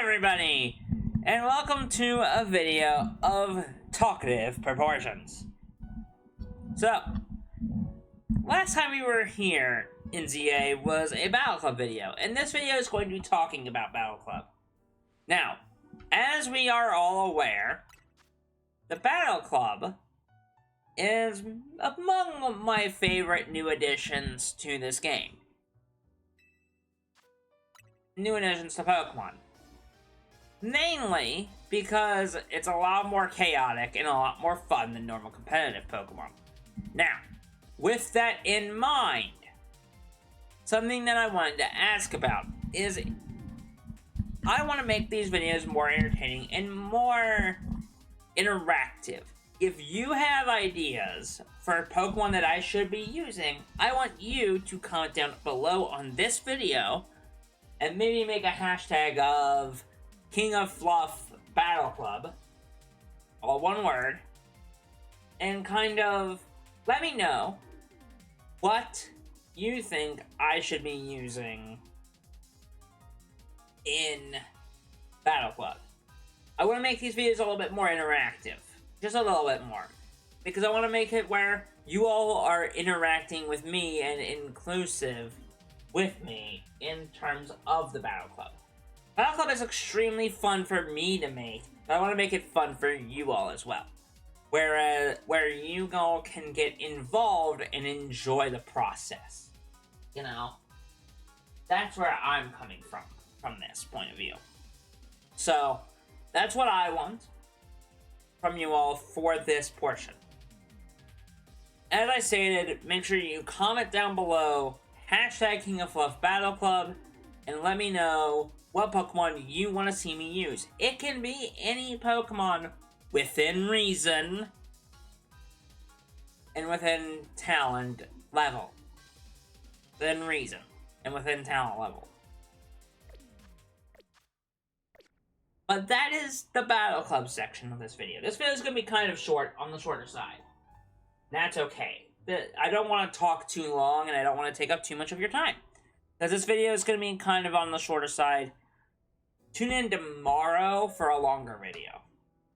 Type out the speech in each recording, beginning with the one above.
everybody, and welcome to a video of talkative proportions. So, last time we were here in ZA was a Battle Club video, and this video is going to be talking about Battle Club. Now, as we are all aware, the Battle Club is among my favorite new additions to this game. New additions to Pokemon. Mainly because it's a lot more chaotic and a lot more fun than normal competitive Pokemon. Now, with that in mind, something that I wanted to ask about is I want to make these videos more entertaining and more interactive. If you have ideas for Pokemon that I should be using, I want you to comment down below on this video and maybe make a hashtag of King of Fluff Battle Club, all one word, and kind of let me know what you think I should be using in Battle Club. I want to make these videos a little bit more interactive, just a little bit more, because I want to make it where you all are interacting with me and inclusive with me in terms of the Battle Club. Battle Club is extremely fun for me to make, but I want to make it fun for you all as well. Where you all can get involved and enjoy the process. You know? That's where I'm coming from this point of view. So, that's what I want from you all for this portion. As I stated, make sure you comment down below hashtag King of Fluff Battle Club and let me know what Pokemon you want to see me use. It can be any Pokemon within reason and within talent level. Within reason and within talent level. But that is the Battle Club section of this video. This video is going to be kind of short, on the shorter side. That's okay. I don't want to talk too long and I don't want to take up too much of your time. Because this video is going to be kind of on the shorter side. Tune in tomorrow for a longer video.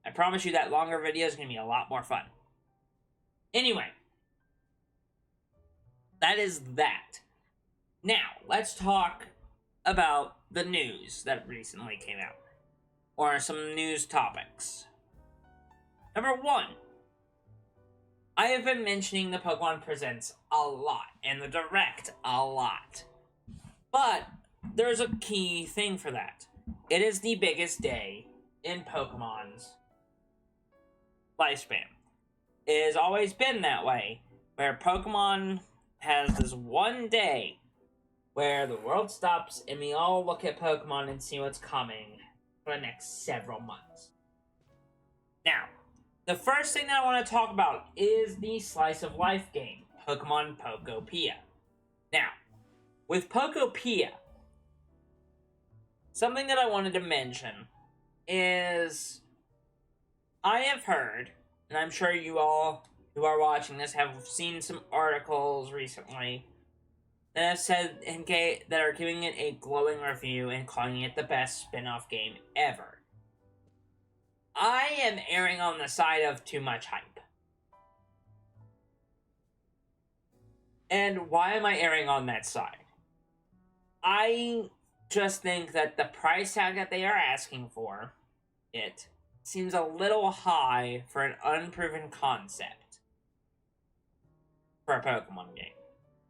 I promise you that longer video is going to be a lot more fun. Anyway. That is that. Now, let's talk about the news that recently came out. Or some news topics. Number 1. I have been mentioning the Pokemon Presents a lot. And the Direct a lot. But there's a key thing for that. It is the biggest day in Pokemon's lifespan. It has always been that way, where Pokemon has this one day where the world stops and we all look at Pokemon and see what's coming for the next several months. Now, the first thing that I want to talk about is the Slice of Life game, Pokemon Pokopia. Now, with Pokopia, something that I wanted to mention is I have heard, and I'm sure you all who are watching this have seen some articles recently that have said that are giving it a glowing review and calling it the best spin-off game ever. I am erring on the side of too much hype. And why am I erring on that side? I just think that the price tag that they are asking for it seems a little high for an unproven concept for a Pokemon game.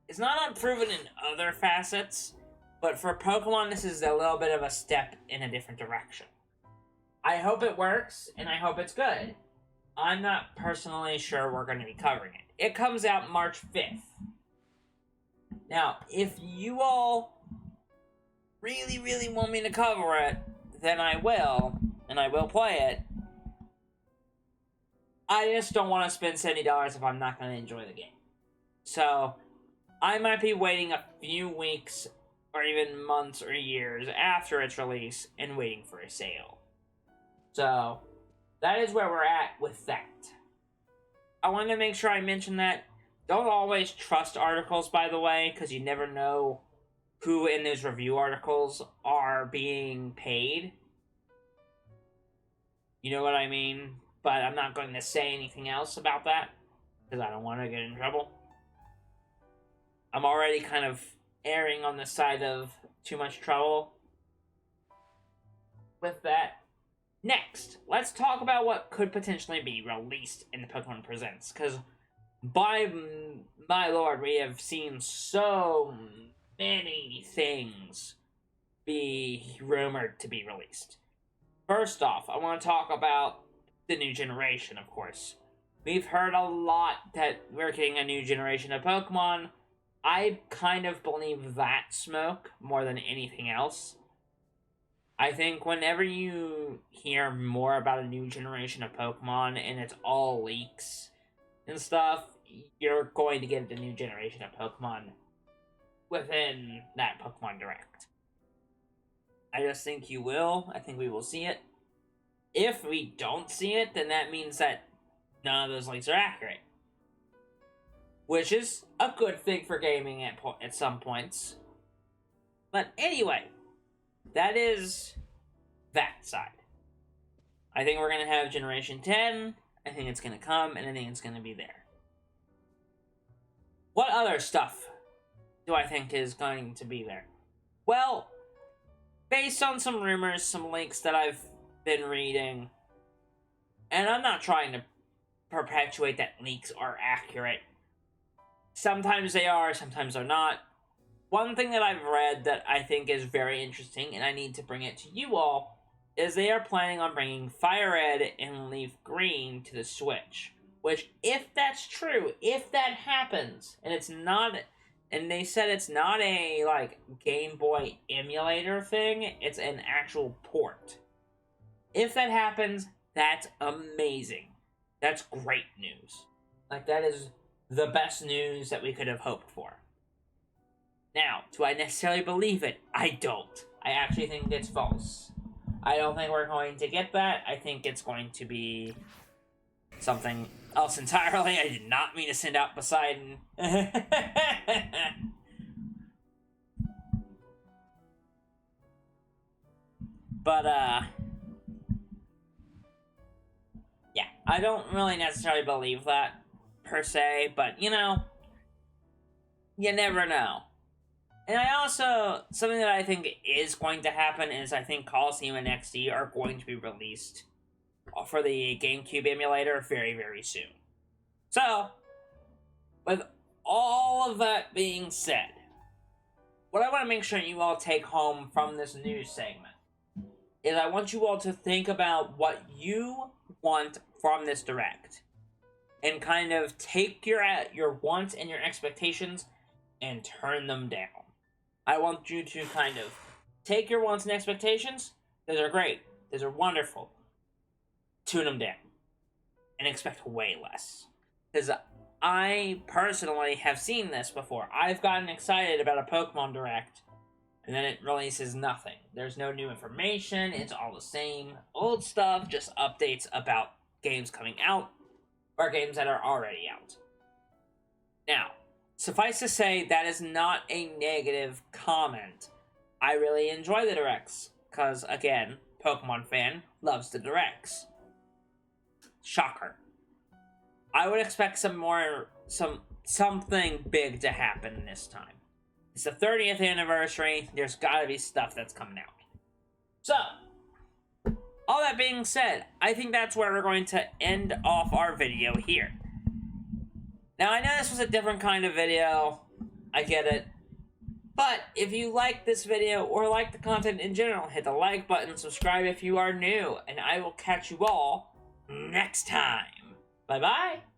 It's not unproven in other facets, but for Pokemon this is a little bit of a step in a different direction. I hope it works, and I hope it's good. I'm not personally sure we're going to be covering it. It comes out March 5th. Now, if you all really want me to cover it, then I will, and I will play it. I just don't want to spend $70 if I'm not going to enjoy the game. So, I might be waiting a few weeks, or even months or years after its release, and waiting for a sale. So, that is where we're at with that. I wanted to make sure I mention that. Don't always trust articles, by the way, because you never know who in those review articles are being paid You know what I mean? But I'm not going to say anything else about that, because I don't want to get in trouble. I'm already kind of erring on the side of too much trouble with that. Next, let's talk about what could potentially be released in the Pokemon Presents, because by my lord, we have seen so many things be rumored to be released. First off, I want to talk about the new generation, of course. We've heard a lot that we're getting a new generation of Pokemon. I kind of believe that smoke more than anything else. I think whenever you hear more about a new generation of Pokemon and it's all leaks and stuff, you're going to get the new generation of Pokemon within that Pokemon Direct. I just think you will. I think we will see it. If we don't see it, then that means that none of those leaks are accurate. Which is a good thing for gaming at some points. But anyway, that is that side. I think we're going to have Generation 10. I think it's going to come, and I think it's going to be there. What other stuff do I think is going to be there? Well, based on some rumors, some leaks that I've been reading, and I'm not trying to perpetuate that leaks are accurate. Sometimes they are, sometimes they're not. One thing that I've read that I think is very interesting, and I need to bring it to you all, is they are planning on bringing Fire Red and Leaf Green to the Switch. Which, if that's true, if that happens, and it's not, and they said it's not a, like, Game Boy emulator thing, it's an actual port. If that happens, that's amazing. That's great news. Like, that is the best news that we could have hoped for. Now, do I necessarily believe it? I don't. I actually think it's false. I don't think we're going to get that. I think it's going to be something else entirely. I did not mean to send out Poseidon. But, yeah, I don't really necessarily believe that, per se, but, you know, you never know. And I also, something that I think is going to happen is I think Coliseum and XD are going to be released for the GameCube emulator very, very soon. So, with all of that being said, what I want to make sure you all take home from this news segment is I want you all to think about what you want from this Direct. And kind of take your wants and your expectations and turn them down. I want you to kind of take your wants and expectations. Those are great. Those are wonderful. Tune them down. And expect way less. Because I personally have seen this before. I've gotten excited about a Pokemon Direct, and then it releases nothing. There's no new information. It's all the same old stuff. Just updates about games coming out. Or games that are already out. Now, suffice to say, that is not a negative comment. I really enjoy the Directs, because, again, Pokemon fan loves the Directs. Shocker. I would expect something big to happen this time. It's the 30th anniversary, there's gotta be stuff that's coming out. So, all that being said, I think that's where we're going to end off our video here. Now, I know this was a different kind of video, I get it, but if you like this video or like the content in general, hit the like button, subscribe if you are new, and I will catch you all next time. Bye-bye!